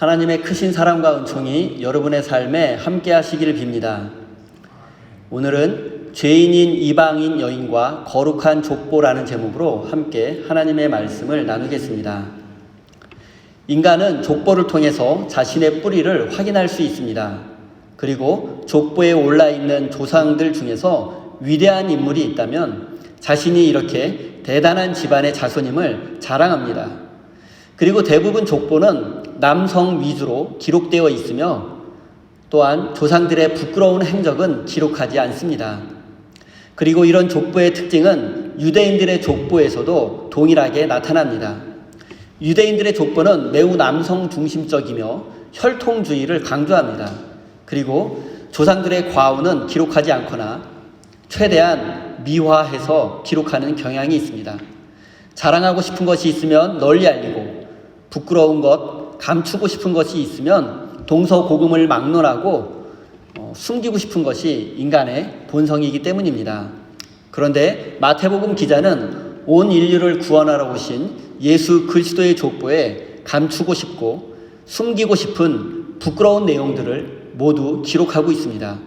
하나님의 크신 사랑과 은총이 여러분의 삶에 함께 하시기를 빕니다. 오늘은 죄인인 이방인 여인과 거룩한 족보라는 제목으로 함께 하나님의 말씀을 나누겠습니다. 인간은 족보를 통해서 자신의 뿌리를 확인할 수 있습니다. 그리고 족보에 올라있는 조상들 중에서 위대한 인물이 있다면 자신이 이렇게 대단한 집안의 자손임을 자랑합니다. 그리고 대부분 족보는 남성 위주로 기록되어 있으며 또한 조상들의 부끄러운 행적은 기록하지 않습니다. 그리고 이런 족보의 특징은 유대인들의 족보에서도 동일하게 나타납니다. 유대인들의 족보는 매우 남성 중심적이며 혈통주의를 강조합니다. 그리고 조상들의 과오는 기록하지 않거나 최대한 미화해서 기록하는 경향이 있습니다. 자랑하고 싶은 것이 있으면 널리 알리고 부끄러운 것, 감추고 싶은 것이 있으면 동서고금을 막론하고 숨기고 싶은 것이 인간의 본성이기 때문입니다. 그런데 마태복음 기자는 온 인류를 구원하러 오신 예수 그리스도의 족보에 감추고 싶고 숨기고 싶은 부끄러운 내용들을 모두 기록하고 있습니다.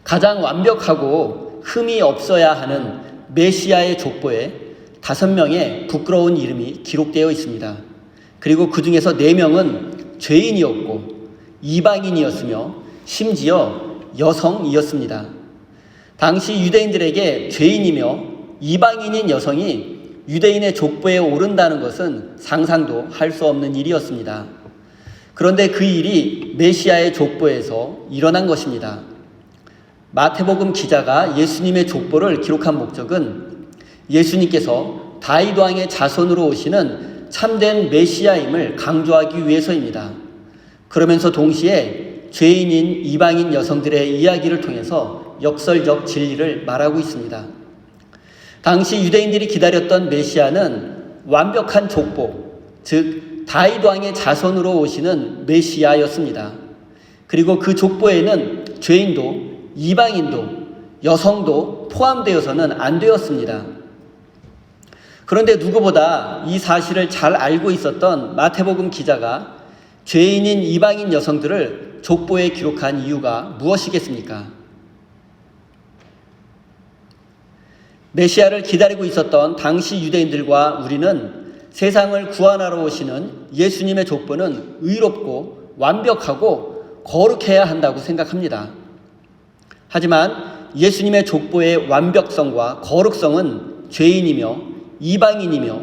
가장 완벽하고 흠이 없어야 하는 메시아의 족보에 5명의 부끄러운 이름이 기록되어 있습니다. 그리고 그 중에서 4명은 죄인이었고 이방인이었으며 심지어 여성이었습니다. 당시 유대인들에게 죄인이며 이방인인 여성이 유대인의 족보에 오른다는 것은 상상도 할 수 없는 일이었습니다. 그런데 그 일이 메시아의 족보에서 일어난 것입니다. 마태복음 기자가 예수님의 족보를 기록한 목적은 예수님께서 다윗 왕의 자손으로 오시는 참된 메시아임을 강조하기 위해서입니다. 그러면서 동시에 죄인인 이방인 여성들의 이야기를 통해서 역설적 진리를 말하고 있습니다. 당시 유대인들이 기다렸던 메시아는 완벽한 족보, 즉 다윗 왕의 자손으로 오시는 메시아였습니다. 그리고 그 족보에는 죄인도 이방인도 여성도 포함되어서는 안 되었습니다. 그런데 누구보다 이 사실을 잘 알고 있었던 마태복음 기자가 죄인인 이방인 여성들을 족보에 기록한 이유가 무엇이겠습니까? 메시아를 기다리고 있었던 당시 유대인들과 우리는 세상을 구원하러 오시는 예수님의 족보는 의롭고 완벽하고 거룩해야 한다고 생각합니다. 하지만 예수님의 족보의 완벽성과 거룩성은 죄인이며 이방인이며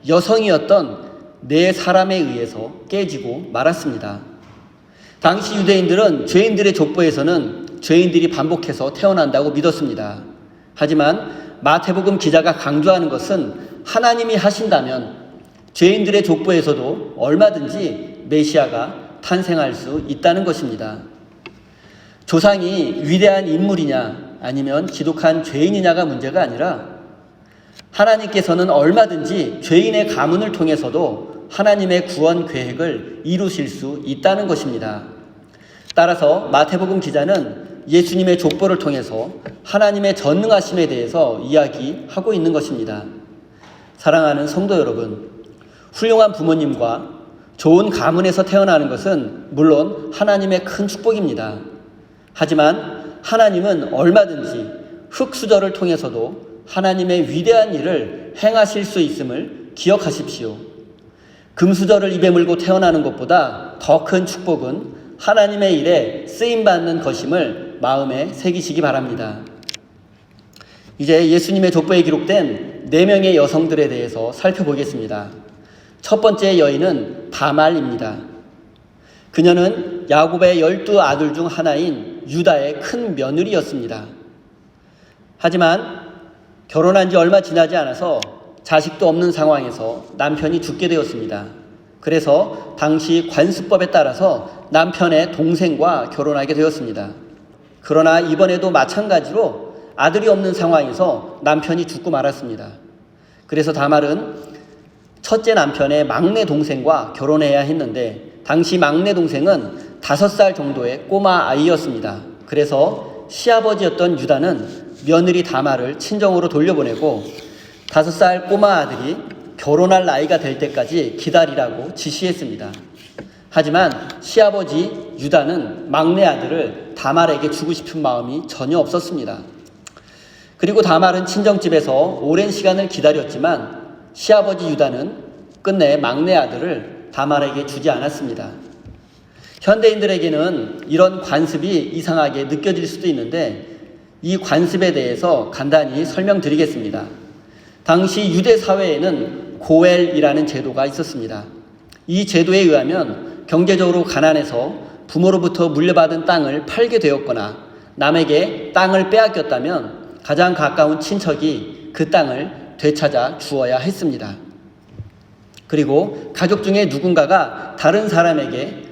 여성이었던 4사람에 의해서 깨지고 말았습니다. 당시 유대인들은 죄인들의 족보에서는 죄인들이 반복해서 태어난다고 믿었습니다. 하지만 마태복음 기자가 강조하는 것은 하나님이 하신다면 죄인들의 족보에서도 얼마든지 메시아가 탄생할 수 있다는 것입니다. 조상이 위대한 인물이냐 아니면 지독한 죄인이냐가 문제가 아니라 하나님께서는 얼마든지 죄인의 가문을 통해서도 하나님의 구원 계획을 이루실 수 있다는 것입니다. 따라서 마태복음 기자는 예수님의 족보를 통해서 하나님의 전능하심에 대해서 이야기하고 있는 것입니다. 사랑하는 성도 여러분, 훌륭한 부모님과 좋은 가문에서 태어나는 것은 물론 하나님의 큰 축복입니다. 하지만 하나님은 얼마든지 흙수저를 통해서도 하나님의 위대한 일을 행하실 수 있음을 기억하십시오. 금수저를 입에 물고 태어나는 것보다 더 큰 축복은 하나님의 일에 쓰임받는 것임을 마음에 새기시기 바랍니다. 이제 예수님의 족보에 기록된 4명의 여성들에 대해서 살펴보겠습니다. 첫 번째 여인은 다말입니다. 그녀는 야곱의 12아들 중 하나인 유다의 큰 며느리였습니다. 하지만 결혼한 지 얼마 지나지 않아서 자식도 없는 상황에서 남편이 죽게 되었습니다. 그래서 당시 관습법에 따라서 남편의 동생과 결혼하게 되었습니다. 그러나 이번에도 마찬가지로 아들이 없는 상황에서 남편이 죽고 말았습니다. 그래서 다말은 첫째 남편의 막내 동생과 결혼해야 했는데 당시 막내 동생은 5살 정도의 꼬마 아이였습니다. 그래서 시아버지였던 유다는 며느리 다말을 친정으로 돌려보내고 5살 꼬마 아들이 결혼할 나이가 될 때까지 기다리라고 지시했습니다. 하지만 시아버지 유다는 막내 아들을 다말에게 주고 싶은 마음이 전혀 없었습니다. 그리고 다말은 친정집에서 오랜 시간을 기다렸지만 시아버지 유다는 끝내 막내 아들을 다말에게 주지 않았습니다. 현대인들에게는 이런 관습이 이상하게 느껴질 수도 있는데 이 관습에 대해서 간단히 설명드리겠습니다. 당시 유대 사회에는 고엘이라는 제도가 있었습니다. 이 제도에 의하면 경제적으로 가난해서 부모로부터 물려받은 땅을 팔게 되었거나 남에게 땅을 빼앗겼다면 가장 가까운 친척이 그 땅을 되찾아 주어야 했습니다. 그리고 가족 중에 누군가가 다른 사람에게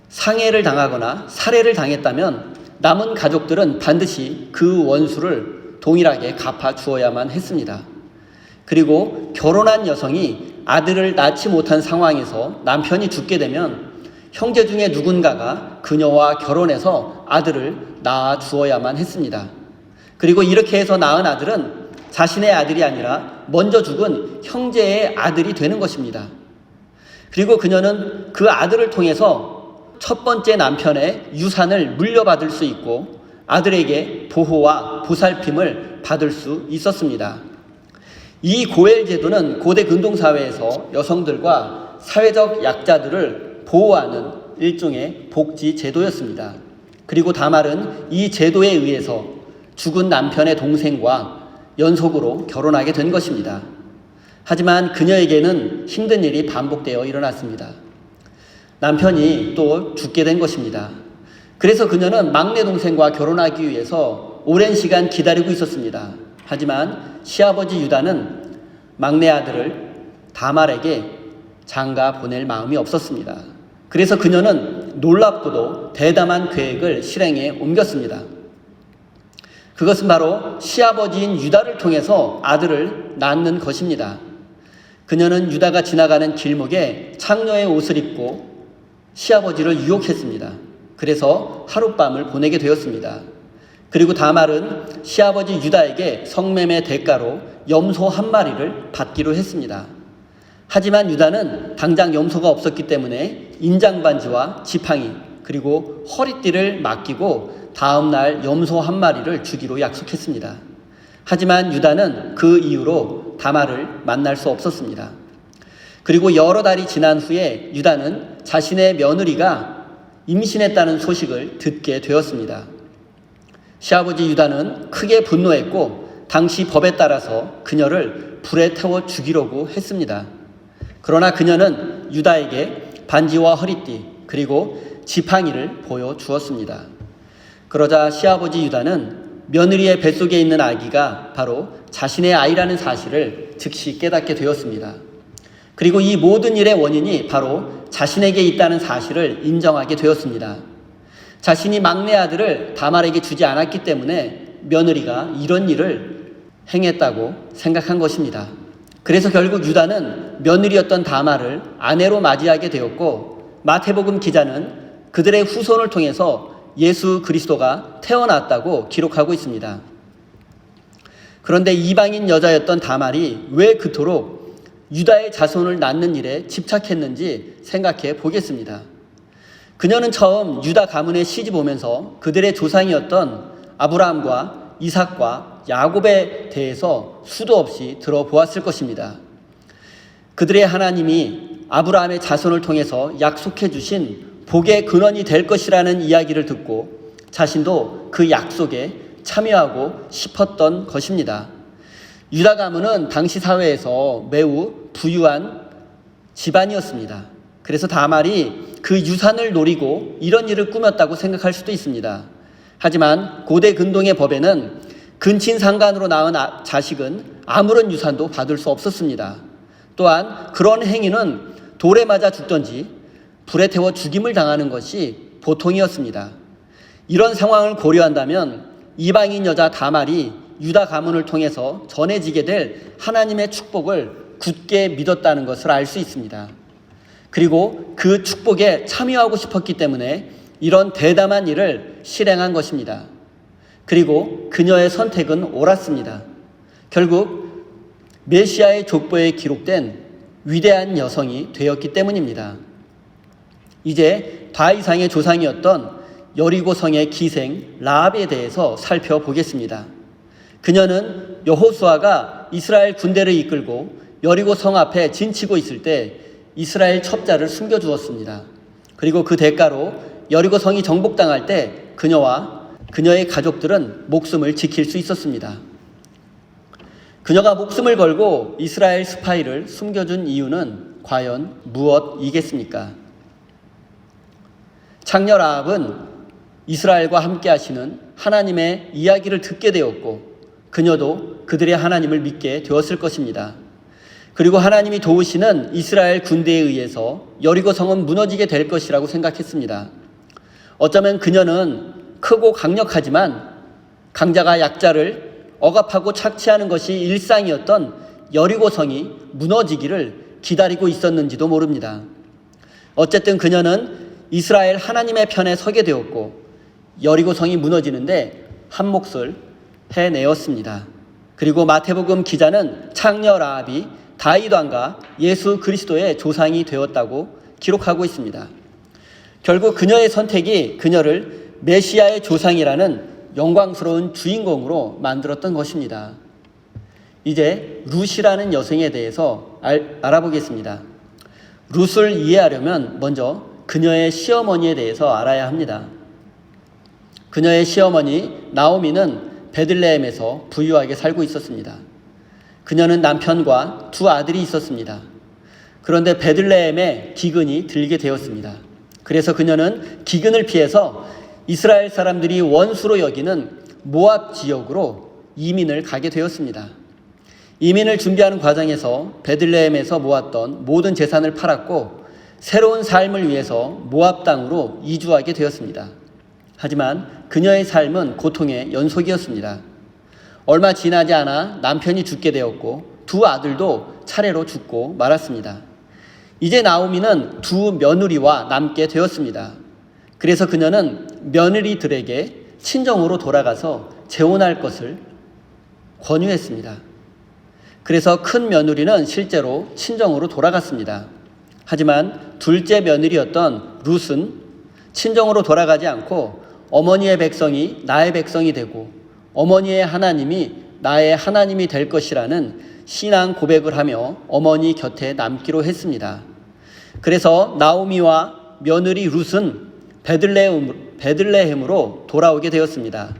상해를 당하거나 살해를 당했다면 남은 가족들은 반드시 그 원수를 동일하게 갚아 주어야만 했습니다. 그리고 결혼한 여성이 아들을 낳지 못한 상황에서 남편이 죽게 되면 형제 중에 누군가가 그녀와 결혼해서 아들을 낳아 주어야만 했습니다. 그리고 이렇게 해서 낳은 아들은 자신의 아들이 아니라 먼저 죽은 형제의 아들이 되는 것입니다. 그리고 그녀는 그 아들을 통해서 첫 번째 남편의 유산을 물려받을 수 있고 아들에게 보호와 보살핌을 받을 수 있었습니다. 이 고엘 제도는 고대 근동사회에서 여성들과 사회적 약자들을 보호하는 일종의 복지 제도였습니다. 그리고 다말은 이 제도에 의해서 죽은 남편의 동생과 연속으로 결혼하게 된 것입니다. 하지만 그녀에게는 힘든 일이 반복되어 일어났습니다. 남편이 또 죽게 된 것입니다. 그래서 그녀는 막내 동생과 결혼하기 위해서 오랜 시간 기다리고 있었습니다. 하지만 시아버지 유다는 막내 아들을 다말에게 장가 보낼 마음이 없었습니다. 그래서 그녀는 놀랍고도 대담한 계획을 실행에 옮겼습니다. 그것은 바로 시아버지인 유다를 통해서 아들을 낳는 것입니다. 그녀는 유다가 지나가는 길목에 창녀의 옷을 입고 시아버지를 유혹했습니다. 그래서 하룻밤을 보내게 되었습니다. 그리고 다말은 시아버지 유다에게 성매매 대가로 염소 한 마리를 받기로 했습니다. 하지만 유다는 당장 염소가 없었기 때문에 인장반지와 지팡이 그리고 허리띠를 맡기고 다음 날 염소 한 마리를 주기로 약속했습니다. 하지만 유다는 그 이후로 다말을 만날 수 없었습니다. 그리고 여러 달이 지난 후에 유다는 자신의 며느리가 임신했다는 소식을 듣게 되었습니다. 시아버지 유다는 크게 분노했고 당시 법에 따라서 그녀를 불에 태워 죽이려고 했습니다. 그러나 그녀는 유다에게 반지와 허리띠 그리고 지팡이를 보여주었습니다. 그러자 시아버지 유다는 며느리의 뱃속에 있는 아기가 바로 자신의 아이라는 사실을 즉시 깨닫게 되었습니다. 그리고 이 모든 일의 원인이 바로 자신에게 있다는 사실을 인정하게 되었습니다. 자신이 막내 아들을 다말에게 주지 않았기 때문에 며느리가 이런 일을 행했다고 생각한 것입니다. 그래서 결국 유다는 며느리였던 다말을 아내로 맞이하게 되었고 마태복음 기자는 그들의 후손을 통해서 예수 그리스도가 태어났다고 기록하고 있습니다. 그런데 이방인 여자였던 다말이 왜 그토록 유다의 자손을 낳는 일에 집착했는지 생각해 보겠습니다. 그녀는 처음 유다 가문에 시집 오면서 그들의 조상이었던 아브라함과 이삭과 야곱에 대해서 수도 없이 들어보았을 것입니다. 그들의 하나님이 아브라함의 자손을 통해서 약속해 주신 복의 근원이 될 것이라는 이야기를 듣고 자신도 그 약속에 참여하고 싶었던 것입니다. 유다 가문은 당시 사회에서 매우 부유한 집안이었습니다. 그래서 다말이 그 유산을 노리고 이런 일을 꾸몄다고 생각할 수도 있습니다. 하지만 고대 근동의 법에는 근친상간으로 낳은 자식은 아무런 유산도 받을 수 없었습니다. 또한 그런 행위는 돌에 맞아 죽던지 불에 태워 죽임을 당하는 것이 보통이었습니다. 이런 상황을 고려한다면 이방인 여자 다말이 유다 가문을 통해서 전해지게 될 하나님의 축복을 굳게 믿었다는 것을 알 수 있습니다. 그리고 그 축복에 참여하고 싶었기 때문에 이런 대담한 일을 실행한 것입니다. 그리고 그녀의 선택은 옳았습니다. 결국 메시아의 족보에 기록된 위대한 여성이 되었기 때문입니다. 이제 다이상의 조상이었던 여리고성의 기생 라합에 대해서 살펴보겠습니다. 그녀는 여호수아가 이스라엘 군대를 이끌고 여리고성 앞에 진치고 있을 때 이스라엘 첩자를 숨겨주었습니다. 그리고 그 대가로 여리고성이 정복당할 때 그녀와 그녀의 가족들은 목숨을 지킬 수 있었습니다. 그녀가 목숨을 걸고 이스라엘 스파이를 숨겨준 이유는 과연 무엇이겠습니까? 창녀 라합은 이스라엘과 함께 하시는 하나님의 이야기를 듣게 되었고 그녀도 그들의 하나님을 믿게 되었을 것입니다. 그리고 하나님이 도우시는 이스라엘 군대에 의해서 여리고성은 무너지게 될 것이라고 생각했습니다. 어쩌면 그녀는 크고 강력하지만 강자가 약자를 억압하고 착취하는 것이 일상이었던 여리고성이 무너지기를 기다리고 있었는지도 모릅니다. 어쨌든 그녀는 이스라엘 하나님의 편에 서게 되었고 여리고성이 무너지는데 한 몫을 해내었습니다. 그리고 마태복음 기자는 창녀 라합이 다윗 왕과 예수 그리스도의 조상이 되었다고 기록하고 있습니다. 결국 그녀의 선택이 그녀를 메시아의 조상이라는 영광스러운 주인공으로 만들었던 것입니다. 이제 룻이라는 여성에 대해서 알아보겠습니다. 룻을 이해하려면 먼저 그녀의 시어머니에 대해서 알아야 합니다. 그녀의 시어머니 나오미는 베들레헴에서 부유하게 살고 있었습니다. 그녀는 남편과 두 아들이 있었습니다. 그런데 베들레헴에 기근이 들게 되었습니다. 그래서 그녀는 기근을 피해서 이스라엘 사람들이 원수로 여기는 모압 지역으로 이민을 가게 되었습니다. 이민을 준비하는 과정에서 베들레헴에서 모았던 모든 재산을 팔았고 새로운 삶을 위해서 모압 땅으로 이주하게 되었습니다. 하지만 그녀의 삶은 고통의 연속이었습니다. 얼마 지나지 않아 남편이 죽게 되었고 두 아들도 차례로 죽고 말았습니다. 이제 나오미는 두 며느리와 남게 되었습니다. 그래서 그녀는 며느리들에게 친정으로 돌아가서 재혼할 것을 권유했습니다. 그래서 큰 며느리는 실제로 친정으로 돌아갔습니다. 하지만 둘째 며느리였던 룻은 친정으로 돌아가지 않고 어머니의 백성이 나의 백성이 되고 어머니의 하나님이 나의 하나님이 될 것이라는 신앙 고백을 하며 어머니 곁에 남기로 했습니다. 그래서 나오미와 며느리 룻은 베들레헴으로 돌아오게 되었습니다.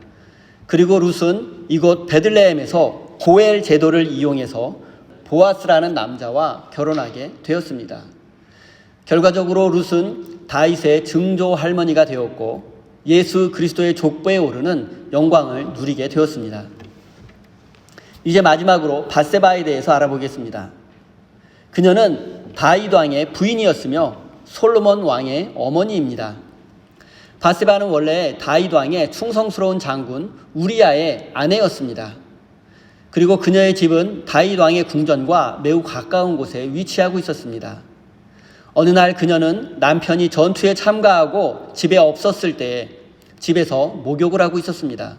그리고 룻은 이곳 베들레헴에서 고엘 제도를 이용해서 보아스라는 남자와 결혼하게 되었습니다. 결과적으로 룻은 다윗의 증조 할머니가 되었고 예수 그리스도의 족보에 오르는 영광을 누리게 되었습니다. 이제 마지막으로 밧세바에 대해서 알아보겠습니다. 그녀는 다윗 왕의 부인이었으며 솔로몬 왕의 어머니입니다. 밧세바는 원래 다윗 왕의 충성스러운 장군 우리야의 아내였습니다. 그리고 그녀의 집은 다윗 왕의 궁전과 매우 가까운 곳에 위치하고 있었습니다. 어느 날 그녀는 남편이 전투에 참가하고 집에 없었을 때 집에서 목욕을 하고 있었습니다.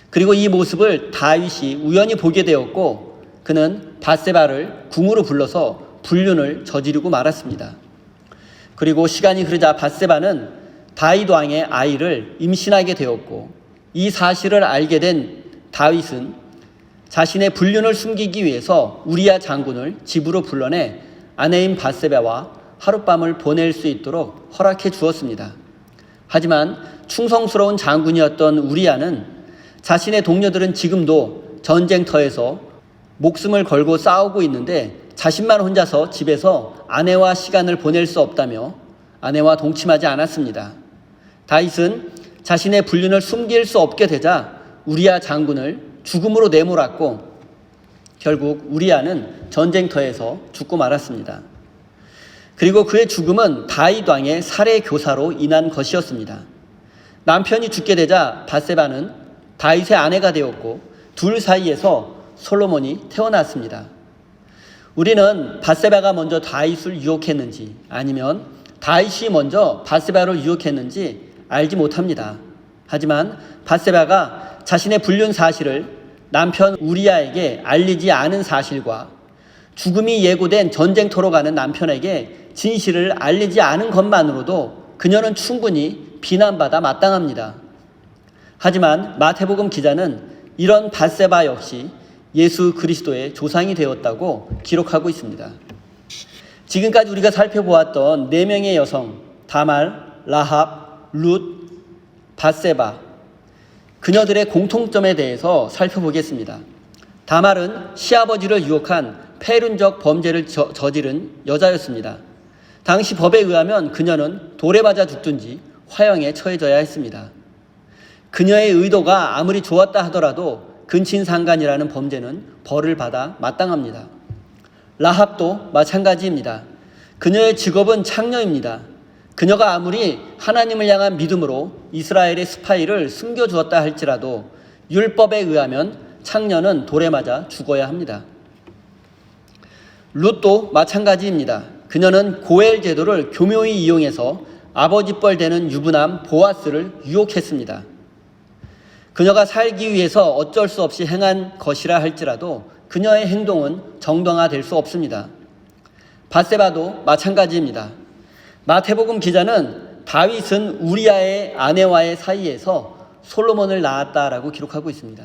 그리고 이 모습을 다윗이 우연히 보게 되었고 그는 밧세바를 궁으로 불러서 불륜을 저지르고 말았습니다. 그리고 시간이 흐르자 밧세바는 다윗 왕의 아이를 임신하게 되었고 이 사실을 알게 된 다윗은 자신의 불륜을 숨기기 위해서 우리야 장군을 집으로 불러내 아내인 밧세바와 하룻밤을 보낼 수 있도록 허락해 주었습니다. 하지만 충성스러운 장군이었던 우리야는 자신의 동료들은 지금도 전쟁터에서 목숨을 걸고 싸우고 있는데 자신만 혼자서 집에서 아내와 시간을 보낼 수 없다며 아내와 동침하지 않았습니다. 다윗은 자신의 불륜을 숨길 수 없게 되자 우리야 장군을 죽음으로 내몰았고 결국 우리야는 전쟁터에서 죽고 말았습니다. 그리고 그의 죽음은 다윗 왕의 살해 교사로 인한 것이었습니다. 남편이 죽게 되자 밧세바는 다윗의 아내가 되었고 둘 사이에서 솔로몬이 태어났습니다. 우리는 밧세바가 먼저 다윗을 유혹했는지 아니면 다윗이 먼저 밧세바를 유혹했는지 알지 못합니다. 하지만 밧세바가 자신의 불륜 사실을 남편 우리야에게 알리지 않은 사실과 죽음이 예고된 전쟁터로 가는 남편에게 진실을 알리지 않은 것만으로도 그녀는 충분히 비난받아 마땅합니다. 하지만 마태복음 기자는 이런 밧세바 역시 예수 그리스도의 조상이 되었다고 기록하고 있습니다. 지금까지 우리가 살펴보았던 4명의 여성, 다말, 라합, 룻, 밧세바, 그녀들의 공통점에 대해서 살펴보겠습니다. 다말은 시아버지를 유혹한 패륜적 범죄를 저지른 여자였습니다. 당시 법에 의하면 그녀는 돌에 맞아 죽든지 화형에 처해져야 했습니다. 그녀의 의도가 아무리 좋았다 하더라도 근친상간이라는 범죄는 벌을 받아 마땅합니다. 라합도 마찬가지입니다. 그녀의 직업은 창녀입니다. 그녀가 아무리 하나님을 향한 믿음으로 이스라엘의 스파이를 숨겨주었다 할지라도 율법에 의하면 창녀는 돌에 맞아 죽어야 합니다. 룻도 마찬가지입니다. 그녀는 고엘 제도를 교묘히 이용해서 아버지 뻘 되는 유부남 보아스를 유혹했습니다. 그녀가 살기 위해서 어쩔 수 없이 행한 것이라 할지라도 그녀의 행동은 정당화될 수 없습니다. 밧세바도 마찬가지입니다. 마태복음 기자는 다윗은 우리아의 아내와의 사이에서 솔로몬을 낳았다라고 기록하고 있습니다.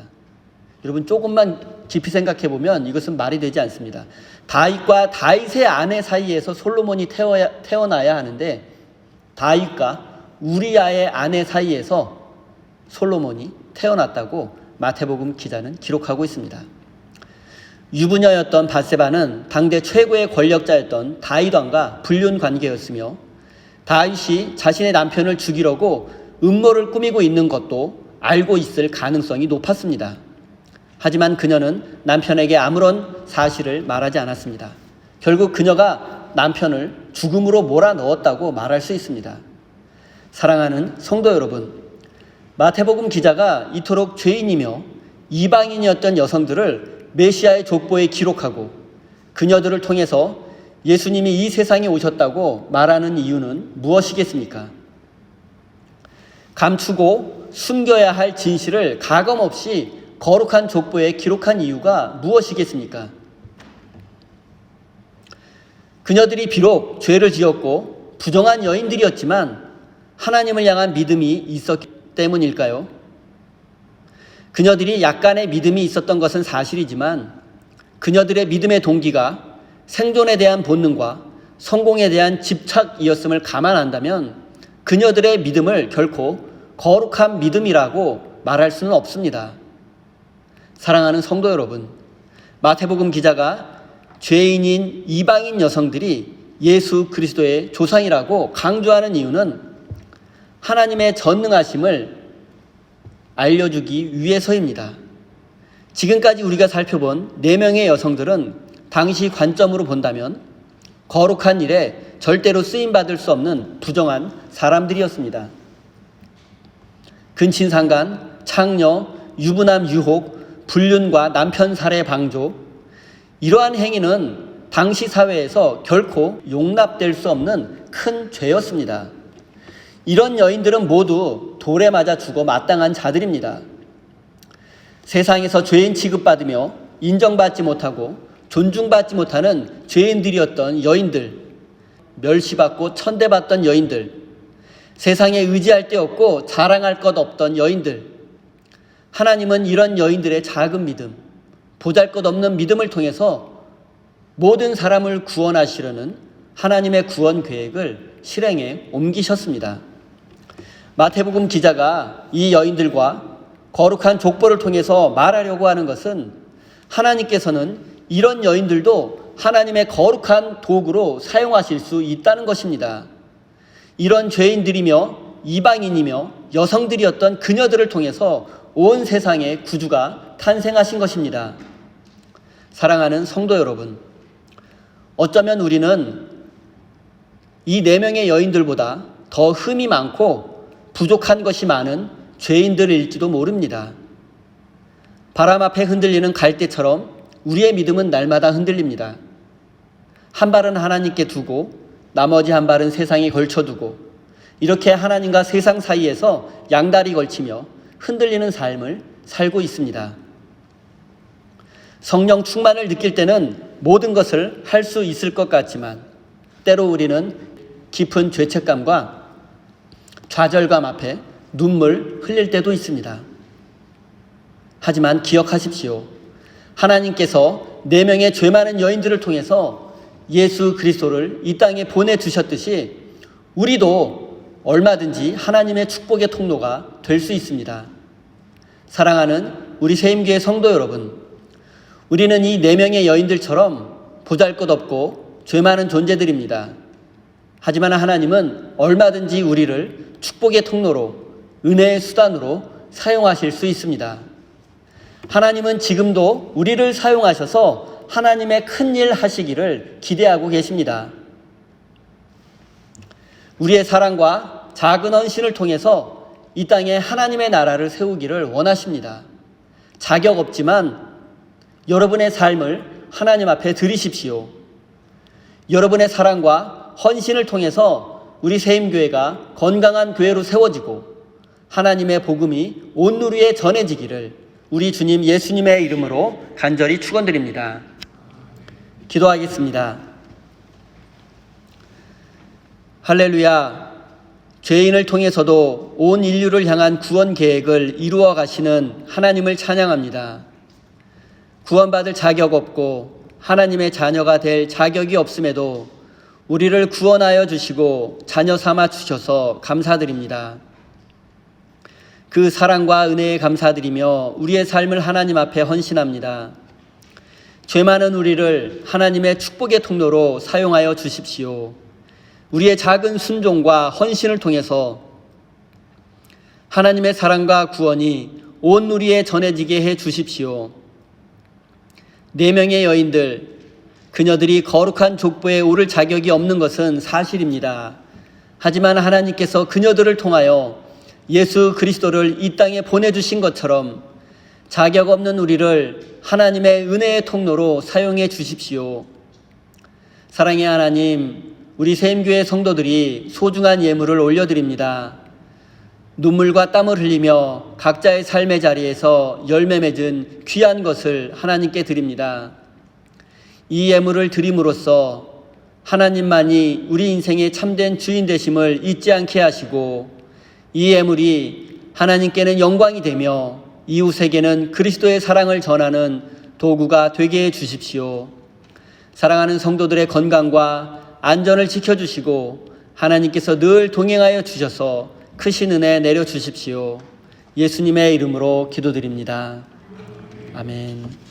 여러분 조금만 깊이 생각해 보면 이것은 말이 되지 않습니다. 다윗과 다윗의 아내 사이에서 솔로몬이 태어나야 하는데 다윗과 우리아의 아내 사이에서 솔로몬이 태어났다고 마태복음 기자는 기록하고 있습니다. 유부녀였던 밧세바는 당대 최고의 권력자였던 다윗 왕과 불륜 관계였으며 다윗이 자신의 남편을 죽이려고 음모를 꾸미고 있는 것도 알고 있을 가능성이 높았습니다. 하지만 그녀는 남편에게 아무런 사실을 말하지 않았습니다. 결국 그녀가 남편을 죽음으로 몰아넣었다고 말할 수 있습니다. 사랑하는 성도 여러분, 마태복음 기자가 이토록 죄인이며 이방인이었던 여성들을 메시아의 족보에 기록하고 그녀들을 통해서 예수님이 이 세상에 오셨다고 말하는 이유는 무엇이겠습니까? 감추고 숨겨야 할 진실을 가감없이 거룩한 족보에 기록한 이유가 무엇이겠습니까? 그녀들이 비록 죄를 지었고 부정한 여인들이었지만 하나님을 향한 믿음이 있었기 때문일까요? 그녀들이 약간의 믿음이 있었던 것은 사실이지만 그녀들의 믿음의 동기가 생존에 대한 본능과 성공에 대한 집착이었음을 감안한다면 그녀들의 믿음을 결코 거룩한 믿음이라고 말할 수는 없습니다. 사랑하는 성도 여러분, 마태복음 기자가 죄인인 이방인 여성들이 예수 그리스도의 조상이라고 강조하는 이유는 하나님의 전능하심을 알려주기 위해서입니다. 지금까지 우리가 살펴본 4명의 여성들은 당시 관점으로 본다면 거룩한 일에 절대로 쓰임받을 수 없는 부정한 사람들이었습니다. 근친상간, 창녀, 유부남 유혹, 불륜과 남편 살해 방조, 이러한 행위는 당시 사회에서 결코 용납될 수 없는 큰 죄였습니다. 이런 여인들은 모두 돌에 맞아 죽어 마땅한 자들입니다. 세상에서 죄인 취급받으며 인정받지 못하고 존중받지 못하는 죄인들이었던 여인들, 멸시받고 천대받던 여인들, 세상에 의지할 데 없고 자랑할 것 없던 여인들, 하나님은 이런 여인들의 작은 믿음, 보잘것없는 믿음을 통해서 모든 사람을 구원하시려는 하나님의 구원 계획을 실행에 옮기셨습니다. 마태복음 기자가 이 여인들과 거룩한 족보를 통해서 말하려고 하는 것은 하나님께서는 이런 여인들도 하나님의 거룩한 도구로 사용하실 수 있다는 것입니다. 이런 죄인들이며 이방인이며 여성들이었던 그녀들을 통해서 온 세상에 구주가 탄생하신 것입니다. 사랑하는 성도 여러분, 어쩌면 우리는 이 4명의 여인들보다 더 흠이 많고 부족한 것이 많은 죄인들일지도 모릅니다. 바람 앞에 흔들리는 갈대처럼 우리의 믿음은 날마다 흔들립니다. 한 발은 하나님께 두고 나머지 한 발은 세상에 걸쳐두고 이렇게 하나님과 세상 사이에서 양다리 걸치며 흔들리는 삶을 살고 있습니다. 성령 충만을 느낄 때는 모든 것을 할 수 있을 것 같지만 때로 우리는 깊은 죄책감과 좌절감 앞에 눈물 흘릴 때도 있습니다. 하지만 기억하십시오. 하나님께서 4명의 죄 많은 여인들을 통해서 예수 그리스도를 이 땅에 보내주셨듯이 우리도 얼마든지 하나님의 축복의 통로가 될 수 있습니다. 사랑하는 우리 세임교회 성도 여러분, 우리는 이 4명의 여인들처럼 보잘것없고 죄 많은 존재들입니다. 하지만 하나님은 얼마든지 우리를 축복의 통로로, 은혜의 수단으로 사용하실 수 있습니다. 하나님은 지금도 우리를 사용하셔서 하나님의 큰 일 하시기를 기대하고 계십니다. 우리의 사랑과 작은 헌신을 통해서 이 땅에 하나님의 나라를 세우기를 원하십니다. 자격 없지만 여러분의 삶을 하나님 앞에 드리십시오. 여러분의 사랑과 헌신을 통해서 우리 세임교회가 건강한 교회로 세워지고 하나님의 복음이 온 누리에 전해지기를 우리 주님 예수님의 이름으로 간절히 축원드립니다. 기도하겠습니다. 할렐루야. 죄인을 통해서도 온 인류를 향한 구원 계획을 이루어 가시는 하나님을 찬양합니다. 구원받을 자격 없고 하나님의 자녀가 될 자격이 없음에도 우리를 구원하여 주시고 자녀 삼아 주셔서 감사드립니다. 그 사랑과 은혜에 감사드리며 우리의 삶을 하나님 앞에 헌신합니다. 죄 많은 우리를 하나님의 축복의 통로로 사용하여 주십시오. 우리의 작은 순종과 헌신을 통해서 하나님의 사랑과 구원이 온 누리에 전해지게 해 주십시오. 4명의 여인들, 그녀들이 거룩한 족보에 오를 자격이 없는 것은 사실입니다. 하지만 하나님께서 그녀들을 통하여 예수 그리스도를 이 땅에 보내주신 것처럼 자격 없는 우리를 하나님의 은혜의 통로로 사용해 주십시오. 사랑의 하나님, 우리 세임교회 성도들이 소중한 예물을 올려드립니다. 눈물과 땀을 흘리며 각자의 삶의 자리에서 열매 맺은 귀한 것을 하나님께 드립니다. 이 예물을 드림으로써 하나님만이 우리 인생의 참된 주인 되심을 잊지 않게 하시고 이 예물이 하나님께는 영광이 되며 이웃에게는 그리스도의 사랑을 전하는 도구가 되게 해 주십시오. 사랑하는 성도들의 건강과 안전을 지켜주시고 하나님께서 늘 동행하여 주셔서 크신 은혜 내려주십시오. 예수님의 이름으로 기도드립니다. 아멘.